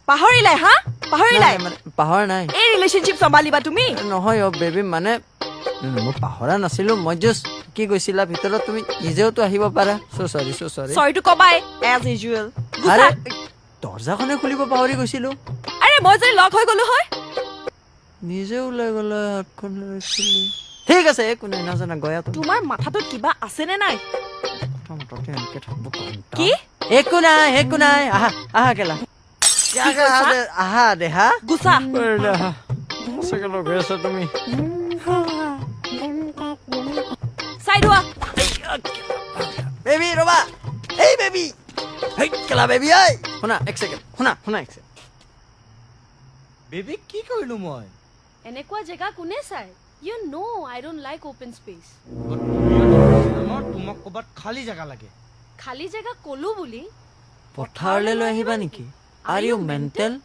পাহৰিলাই হা পাহৰিলাই পাহৰা নাই এই ৰিলেশনশ্বিপ চম্ভালিবা তুমি নহয় অ বেবী মানে মই পাহৰা নাছিলো মই জাষ্ট কি কৈছিলা ভিতৰত তুমি নিজেওতো আহিব পাৰা সৰি চৰিটো কবাই এজ ইউজুৱেল আৰে দৰ্জাখনে খুলিব পাহৰি গৈছিলো আৰে মই যদি লগ হৈ গলো হয় নিজে ওলাই গলা হাতখন ৰাখিলি ঠিক আছে একো নাই নাজানা গয়া তুমি তোমাৰ মাথাটোত কিবা আছে নে নাই প্ৰথমতে এনেকে থাকব কি একো নাই আহা আহা কেলা আহা দেহা গুছা সঁচাকে লগ হৈ আছা তুমি চাই দোৱা বেবী ৰবা এই বেবী হেই কেলা বেবী ঐ শুনা এক ছেকেণ্ড শুনা এক ছেকেণ্ড বেবী কি কৰিলো মই এনেকুৱা জেগা কোনে চাই you know I don't like open space তোমাক ক'ৰবাত খালী জেগা লাগে খালী জেগা কলো বুলি পথাৰলৈ লৈ আহিবা নেকি আৰ ইউ মেণ্টেল